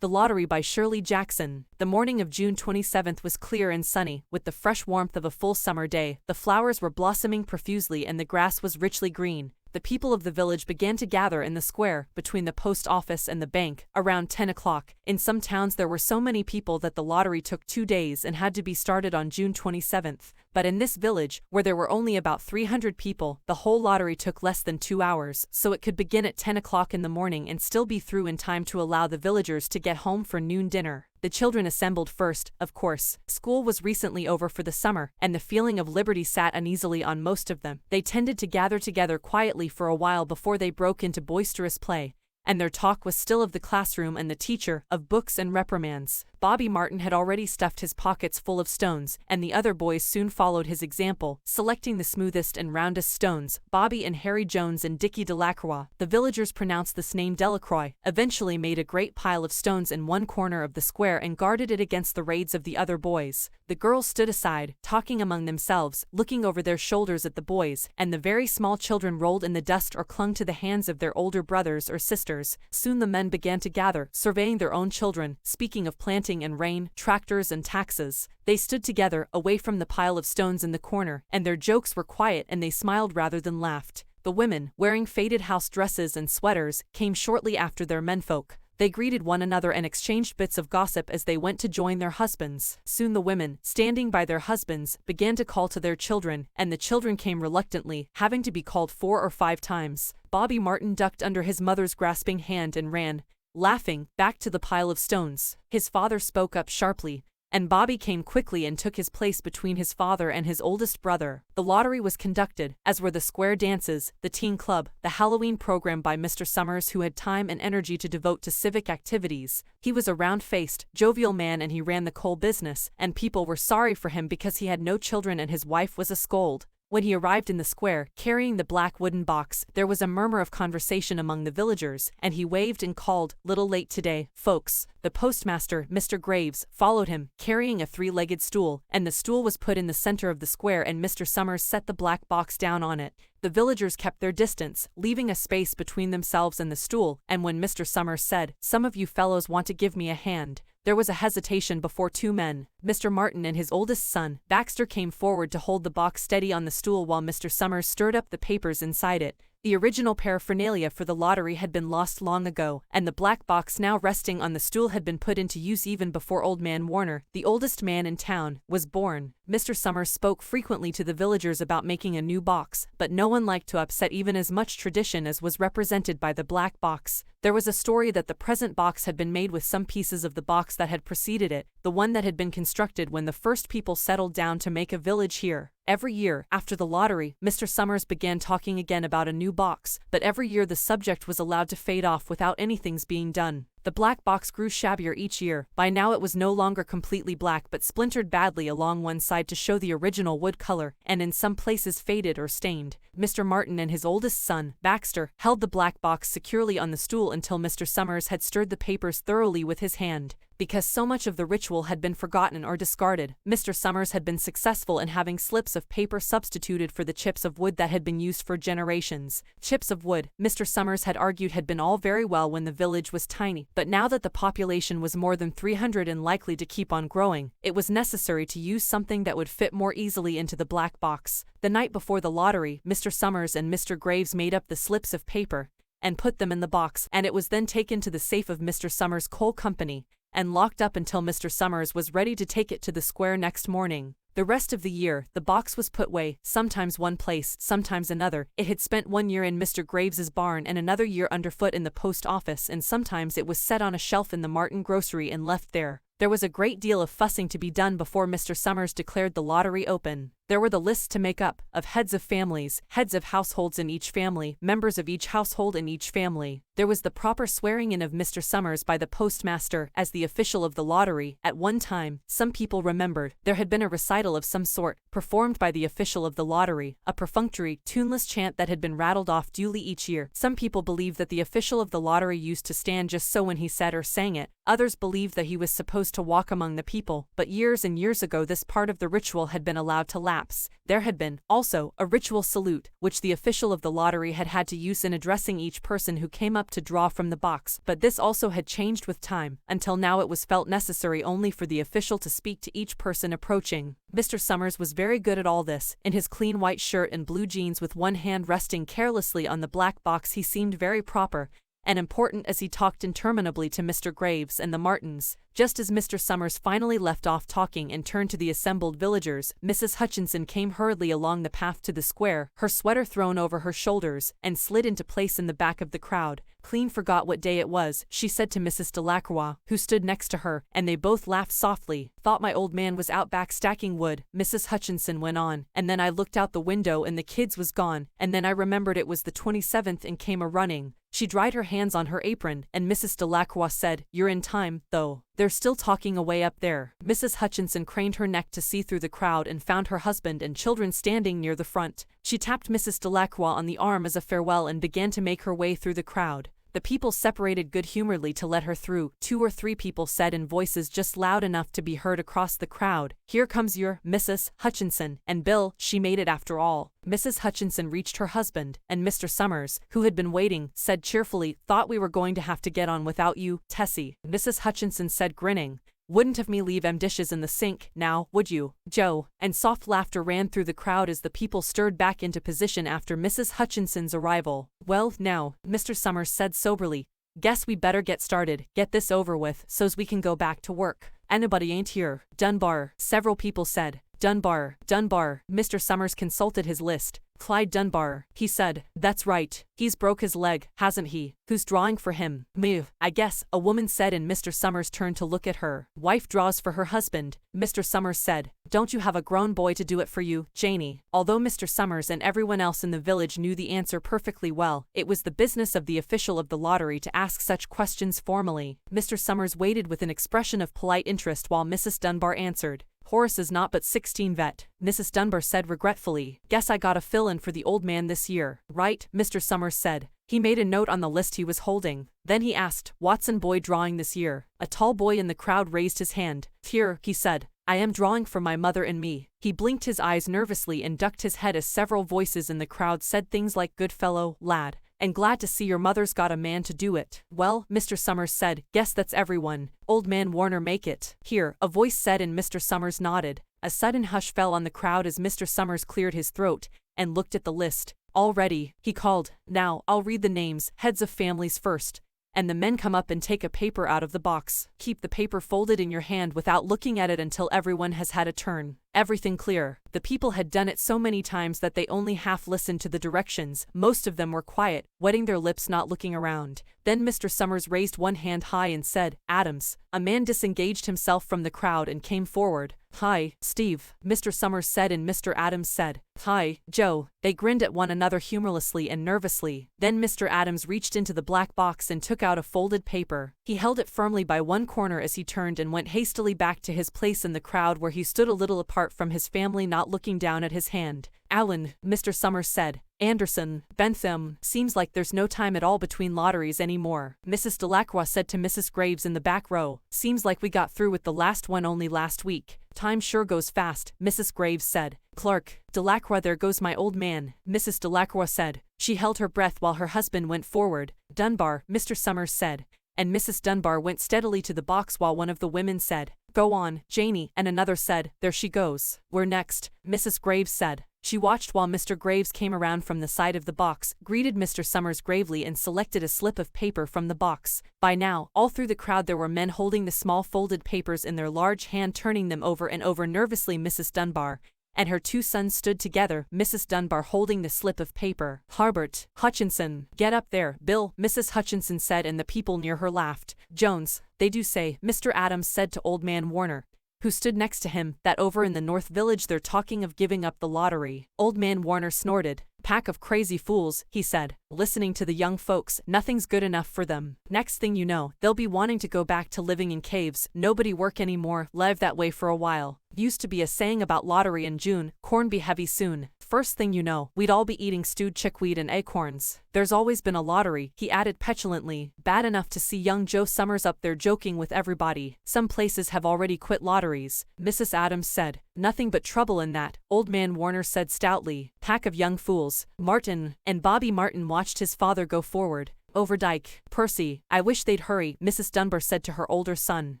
The Lottery by Shirley Jackson. The morning of June 27th was clear and sunny, with the fresh warmth of a full summer day. The flowers were blossoming profusely and the grass was richly green. The people of the village began to gather in the square, between the post office and the bank, around 10 o'clock. In some towns there were so many people that the lottery took 2 days and had to be started on June 27th. But in this village, where there were only about 300 people, the whole lottery took less than 2 hours, so it could begin at 10 o'clock in the morning and still be through in time to allow the villagers to get home for noon dinner. The children assembled first, of course. School was recently over for the summer, and the feeling of liberty sat uneasily on most of them. They tended to gather together quietly for a while before they broke into boisterous play, and their talk was still of the classroom and the teacher, of books and reprimands. Bobby Martin had already stuffed his pockets full of stones, and the other boys soon followed his example, selecting the smoothest and roundest stones. Bobby and Harry Jones and Dickie Delacroix, the villagers pronounced this name Delacroix, eventually made a great pile of stones in one corner of the square and guarded it against the raids of the other boys. The girls stood aside, talking among themselves, looking over their shoulders at the boys, and the very small children rolled in the dust or clung to the hands of their older brothers or sisters. Soon the men began to gather, surveying their own children, speaking of planting and rain, tractors and taxes. They stood together, away from the pile of stones in the corner, and their jokes were quiet and they smiled rather than laughed. The women, wearing faded house dresses and sweaters, came shortly after their menfolk. They greeted one another and exchanged bits of gossip as they went to join their husbands. Soon the women, standing by their husbands, began to call to their children, and the children came reluctantly, having to be called 4 or 5 times. Bobby Martin ducked under his mother's grasping hand and ran, laughing, back to the pile of stones. His father spoke up sharply, and Bobby came quickly and took his place between his father and his oldest brother. The lottery was conducted, as were the square dances, the teen club, the Halloween program by Mr. Summers, who had time and energy to devote to civic activities. He was a round-faced, jovial man and he ran the coal business, and people were sorry for him because he had no children and his wife was a scold. When he arrived in the square, carrying the black wooden box, there was a murmur of conversation among the villagers, and he waved and called, "Little late today, folks." The postmaster, Mr. Graves, followed him, carrying a 3-legged stool, and the stool was put in the center of the square and Mr. Summers set the black box down on it. The villagers kept their distance, leaving a space between themselves and the stool, and when Mr. Summers said, "Some of you fellows want to give me a hand," there was a hesitation before 2 men. Mr. Martin and his oldest son, Baxter, came forward to hold the box steady on the stool while Mr. Summers stirred up the papers inside it. The original paraphernalia for the lottery had been lost long ago, and the black box now resting on the stool had been put into use even before Old Man Warner, the oldest man in town, was born. Mr. Summers spoke frequently to the villagers about making a new box, but no one liked to upset even as much tradition as was represented by the black box. There was a story that the present box had been made with some pieces of the box that had preceded it, the one that had been constructed when the first people settled down to make a village here. Every year, after the lottery, Mr. Summers began talking again about a new box, but every year the subject was allowed to fade off without anything's being done. The black box grew shabbier each year. By now it was no longer completely black but splintered badly along one side to show the original wood color, and in some places faded or stained. Mr. Martin and his oldest son, Baxter, held the black box securely on the stool until Mr. Summers had stirred the papers thoroughly with his hand. Because so much of the ritual had been forgotten or discarded, Mr. Summers had been successful in having slips of paper substituted for the chips of wood that had been used for generations. Chips of wood, Mr. Summers had argued, had been all very well when the village was tiny, but now that the population was more than 300 and likely to keep on growing, it was necessary to use something that would fit more easily into the black box. The night before the lottery, Mr. Summers and Mr. Graves made up the slips of paper and put them in the box, and it was then taken to the safe of Mr. Summers' coal company and locked up until Mr. Summers was ready to take it to the square next morning. The rest of the year, the box was put away, sometimes one place, sometimes another. It had spent 1 year in Mr. Graves's barn and another year underfoot in the post office, and sometimes it was set on a shelf in the Martin grocery and left there. There was a great deal of fussing to be done before Mr. Summers declared the lottery open. There were the lists to make up, of heads of families, heads of households in each family, members of each household in each family. There was the proper swearing in of Mr. Summers by the postmaster as the official of the lottery. At one time, some people remembered, there had been a recital of some sort, performed by the official of the lottery, a perfunctory, tuneless chant that had been rattled off duly each year. Some people believed that the official of the lottery used to stand just so when he said or sang it. Others believed that he was supposed to walk among the people, but years and years ago this part of the ritual had been allowed to lapse. laps. There had been, also, a ritual salute, which the official of the lottery had had to use in addressing each person who came up to draw from the box, but this also had changed with time, until now it was felt necessary only for the official to speak to each person approaching. Mr. Summers was very good at all this. In his clean white shirt and blue jeans with one hand resting carelessly on the black box, he seemed very proper and important as he talked interminably to Mr. Graves and the Martins. Just as Mr. Summers finally left off talking and turned to the assembled villagers, Mrs. Hutchinson came hurriedly along the path to the square, her sweater thrown over her shoulders, and slid into place in the back of the crowd. Clean forgot what day it was, she said to Mrs. Delacroix, who stood next to her, and they both laughed softly. Thought my old man was out back stacking wood, Mrs. Hutchinson went on, and then I looked out the window and the kids was gone, and then I remembered it was the 27th and came a-running. She dried her hands on her apron, and Mrs. Delacroix said, "You're in time, though. They're still talking away up there." Mrs. Hutchinson craned her neck to see through the crowd and found her husband and children standing near the front. She tapped Mrs. Delacroix on the arm as a farewell and began to make her way through the crowd. The people separated good-humoredly to let her through. 2 or 3 people said in voices just loud enough to be heard across the crowd, "Here comes your Mrs. Hutchinson, and Bill, she made it after all." Mrs. Hutchinson reached her husband, and Mr. Summers, who had been waiting, said cheerfully, "Thought we were going to have to get on without you, Tessie." Mrs. Hutchinson said grinning, "Wouldn't have me leave em dishes in the sink, now, would you, Joe?" And soft laughter ran through the crowd as the people stirred back into position after Mrs. Hutchinson's arrival. "Well, now," Mr. Summers said soberly, "guess we better get started, get this over with, so's we can go back to work." "Anybody ain't here." "Dunbar," several people said. "Dunbar, Dunbar." Mr. Summers consulted his list. "Clyde Dunbar," he said. "That's right. He's broke his leg, hasn't he? Who's drawing for him?" "Me, I guess," a woman said, and Mr. Summers turned to look at her. "Wife draws for her husband," Mr. Summers said. "Don't you have a grown boy to do it for you, Janie?" Although Mr. Summers and everyone else in the village knew the answer perfectly well, it was the business of the official of the lottery to ask such questions formally. Mr. Summers waited with an expression of polite interest while Mrs. Dunbar answered. "Horace is not but 16 vet," Mrs. Dunbar said regretfully. "Guess I got a fill-in for the old man this year." "Right," Mr. Summers said. He made a note on the list he was holding. Then he asked, "Watson boy drawing this year?" A tall boy in the crowd raised his hand. "Here," he said. "I am drawing for my mother and me." He blinked his eyes nervously and ducked his head as several voices in the crowd said things like "Good fellow, lad," and "Glad to see your mother's got a man to do it." "Well," Mr. Summers said, "guess that's everyone. Old man Warner make it." "Here," a voice said, and Mr. Summers nodded. A sudden hush fell on the crowd as Mr. Summers cleared his throat and looked at the list. "All ready," he called. "Now, I'll read the names, heads of families first, and the men come up and take a paper out of the box. Keep the paper folded in your hand without looking at it until everyone has had a turn. Everything clear." The people had done it so many times that they only half listened to the directions. Most of them were quiet, wetting their lips, not looking around. Then Mr. Summers raised one hand high and said, "Adams." A man disengaged himself from the crowd and came forward. "Hi, Steve," Mr. Summers said, and Mr. Adams said, "Hi, Joe." They grinned at one another humorlessly and nervously. Then Mr. Adams reached into the black box and took out a folded paper. He held it firmly by one corner as he turned and went hastily back to his place in the crowd, where he stood a little apart from his family, not looking down at his hand. "Allen," Mr. Summers said. "Anderson, Bentham, seems like there's no time at all between lotteries anymore." Mrs. Delacroix said to Mrs. Graves in the back row, "Seems like we got through with the last one only last week." "Time sure goes fast," Mrs. Graves said. "Clark, Delacroix, there goes my old man," Mrs. Delacroix said. She held her breath while her husband went forward. "Dunbar," Mr. Summers said. And Mrs. Dunbar went steadily to the box while one of the women said, "Go on, Janie," and another said, "There she goes." "We're next," Mrs. Graves said. She watched while Mr. Graves came around from the side of the box, greeted Mr. Summers gravely, and selected a slip of paper from the box. By now, all through the crowd there were men holding the small folded papers in their large hand, turning them over and over nervously. Mrs. Dunbar and her 2 sons stood together, Mrs. Dunbar holding the slip of paper. "Harbert, Hutchinson, get up there, Bill," Mrs. Hutchinson said, and the people near her laughed. "Jones, they do say," Mr. Adams said to old man Warner, who stood next to him, "that over in the North Village they're talking of giving up the lottery." Old man Warner snorted. "Pack of crazy fools," he said. "Listening to the young folks, nothing's good enough for them. Next thing you know, they'll be wanting to go back to living in caves, nobody work anymore, live that way for a while. Used to be a saying about lottery in June, corn be heavy soon. First thing you know, we'd all be eating stewed chickweed and acorns. There's always been a lottery, he added petulantly. Bad enough to see young Joe Summers up there joking with everybody. Some places have already quit lotteries, Mrs. Adams said. Nothing but trouble in that, Old Man Warner said stoutly. Pack of young fools. Martin, and Bobby Martin watched his father go forward. Overdyke, Percy, I wish they'd hurry, Mrs. Dunbar said to her older son.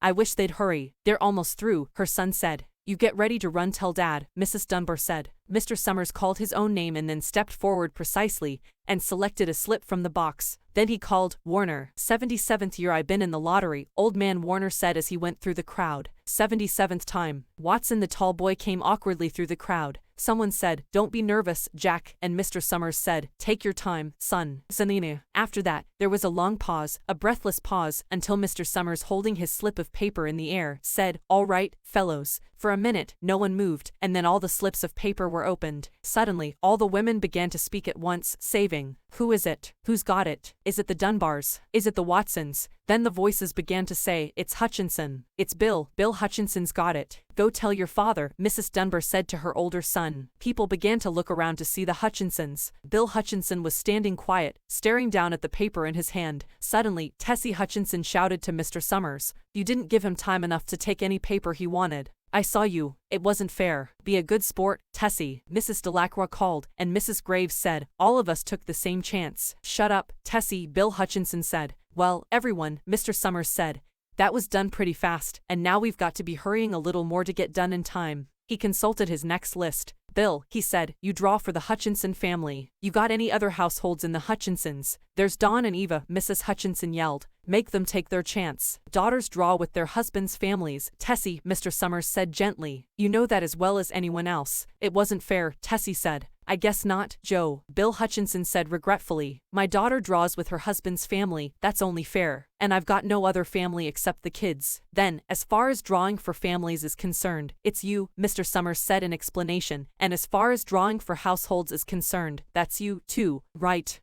I wish they'd hurry. They're almost through, her son said. You get ready to run, tell Dad, Mrs. Dunbar said. Mr. Summers called his own name and then stepped forward precisely and selected a slip from the box. Then he called, Warner. 77th year I been in the lottery, Old Man Warner said as he went through the crowd. 77th time. Watson the tall boy came awkwardly through the crowd. Someone said, Don't be nervous, Jack, and Mr. Summers said, Take your time, son. Zanina. After that, there was a long pause, a breathless pause, until Mr. Summers, holding his slip of paper in the air, said, All right, fellows. For a minute, no one moved, and then all the slips of paper were opened. Suddenly, all the women began to speak at once, saving, Who is it? Who's got it? Is it the Dunbars? Is it the Watsons? Then the voices began to say, It's Hutchinson. It's Bill. Bill Hutchinson's got it. Go tell your father, Mrs. Dunbar said to her older son. People began to look around to see the Hutchinsons. Bill Hutchinson was standing quiet, staring down at the paper in his hand. Suddenly, Tessie Hutchinson shouted to Mr. Summers, You didn't give him time enough to take any paper he wanted. I saw you. It wasn't fair. Be a good sport, Tessie, Mrs. Delacroix called, and Mrs. Graves said, All of us took the same chance. Shut up, Tessie, Bill Hutchinson said. Well, everyone, Mr. Summers said. That was done pretty fast, and now we've got to be hurrying a little more to get done in time. He consulted his next list. Bill, he said, you draw for the Hutchinson family. You got any other households in the Hutchinsons? There's Dawn and Eva, Mrs. Hutchinson yelled. Make them take their chance. Daughters draw with their husbands' families. Tessie, Mr. Summers said gently. You know that as well as anyone else. It wasn't fair, Tessie said. I guess not, Joe, Bill Hutchinson said regretfully. My daughter draws with her husband's family, that's only fair. And I've got no other family except the kids. Then, as far as drawing for families is concerned, it's you, Mr. Summers said in explanation. And as far as drawing for households is concerned, that's you, too. Right,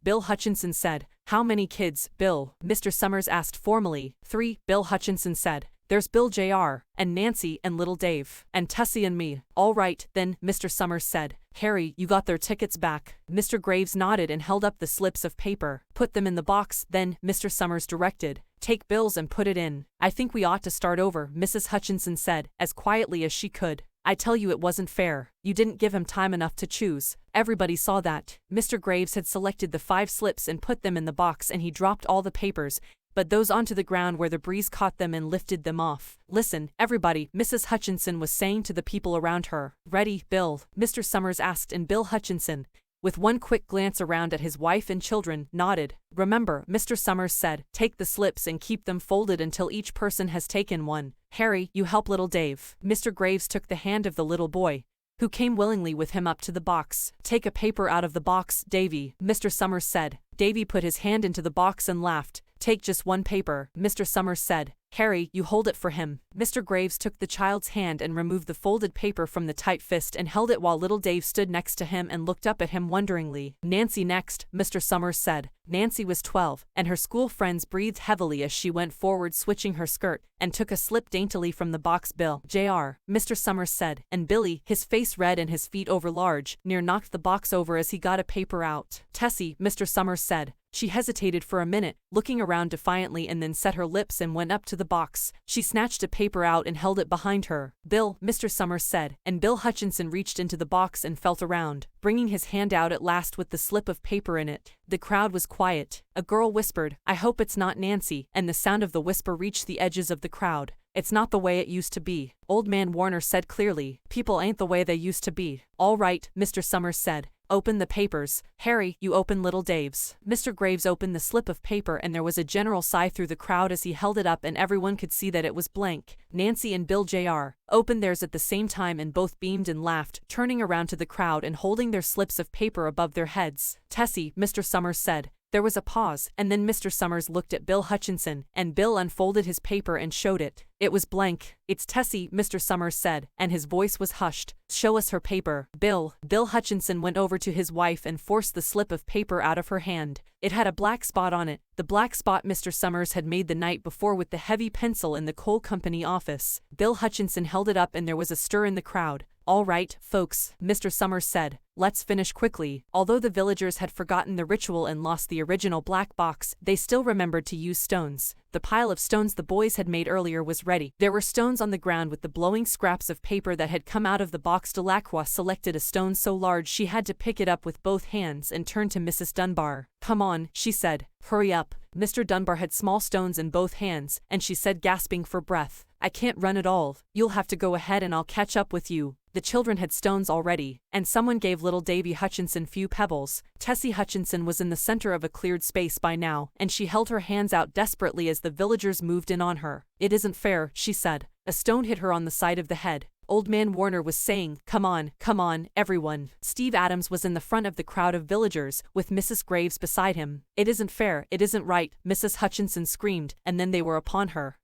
Bill Hutchinson said. How many kids, Bill? Mr. Summers asked formally. 3, Bill Hutchinson said. There's Bill Jr., and Nancy, and little Dave, and Tessie and me. All right, then, Mr. Summers said. Harry, you got their tickets back. Mr. Graves nodded and held up the slips of paper. Put them in the box, then, Mr. Summers directed. Take Bill's and put it in. I think we ought to start over, Mrs. Hutchinson said, as quietly as she could. I tell you it wasn't fair. You didn't give him time enough to choose. Everybody saw that. Mr. Graves had selected the 5 slips and put them in the box, and he dropped all the papers, but those onto the ground where the breeze caught them and lifted them off. Listen, everybody, Mrs. Hutchinson was saying to the people around her. Ready, Bill? Mr. Summers asked, and Bill Hutchinson, with one quick glance around at his wife and children, nodded. Remember, Mr. Summers said, take the slips and keep them folded until each person has taken one. Harry, you help little Dave. Mr. Graves took the hand of the little boy, who came willingly with him up to the box. Take a paper out of the box, Davy, Mr. Summers said. Davy put his hand into the box and laughed. Take just one paper, Mr. Summers said. Harry, you hold it for him. Mr. Graves took the child's hand and removed the folded paper from the tight fist and held it while little Dave stood next to him and looked up at him wonderingly. Nancy next, Mr. Summers said. Nancy was 12, and her school friends breathed heavily as she went forward switching her skirt, and took a slip daintily from the box. Bill, Jr., Mr. Summers said, and Billy, his face red and his feet over large, near knocked the box over as he got a paper out. Tessie, Mr. Summers said. She hesitated for a minute, looking around defiantly, and then set her lips and went up to the box. She snatched a paper out and held it behind her. Bill, Mr. Summers said, and Bill Hutchinson reached into the box and felt around, bringing his hand out at last with the slip of paper in it. The crowd was quiet. A girl whispered, I hope it's not Nancy, and the sound of the whisper reached the edges of the crowd. It's not the way it used to be, Old Man Warner said clearly. People ain't the way they used to be. All right, Mr. Summers said. Open the papers. Harry, you open little Dave's. Mr. Graves opened the slip of paper, and there was a general sigh through the crowd as he held it up, and everyone could see that it was blank. Nancy and Bill Jr. opened theirs at the same time, and both beamed and laughed, turning around to the crowd and holding their slips of paper above their heads. Tessie, Mr. Summers said. There was a pause, and then Mr. Summers looked at Bill Hutchinson, and Bill unfolded his paper and showed it. It was blank. "It's Tessie," Mr. Summers said, and his voice was hushed. "Show us her paper, Bill." Bill Hutchinson went over to his wife and forced the slip of paper out of her hand. It had a black spot on it, the black spot Mr. Summers had made the night before with the heavy pencil in the coal company office. Bill Hutchinson held it up and there was a stir in the crowd. "All right, folks," Mr. Summers said. "Let's finish quickly." Although the villagers had forgotten the ritual and lost the original black box, they still remembered to use stones. The pile of stones the boys had made earlier was ready. There were stones on the ground with the blowing scraps of paper that had come out of the box. Delacroix selected a stone so large she had to pick it up with both hands and turned to Mrs. Dunbar. "Come on," she said. "Hurry up." Mr. Dunbar had small stones in both hands, and she said, gasping for breath, "I can't run at all. You'll have to go ahead and I'll catch up with you." The children had stones already, and someone gave little Davy Hutchinson few pebbles. Tessie Hutchinson was in the center of a cleared space by now, and she held her hands out desperately as the villagers moved in on her. "It isn't fair," she said. A stone hit her on the side of the head. Old Man Warner was saying, come on, everyone." Steve Adams was in the front of the crowd of villagers, with Mrs. Graves beside him. "It isn't fair, it isn't right," Mrs. Hutchinson screamed, and then they were upon her.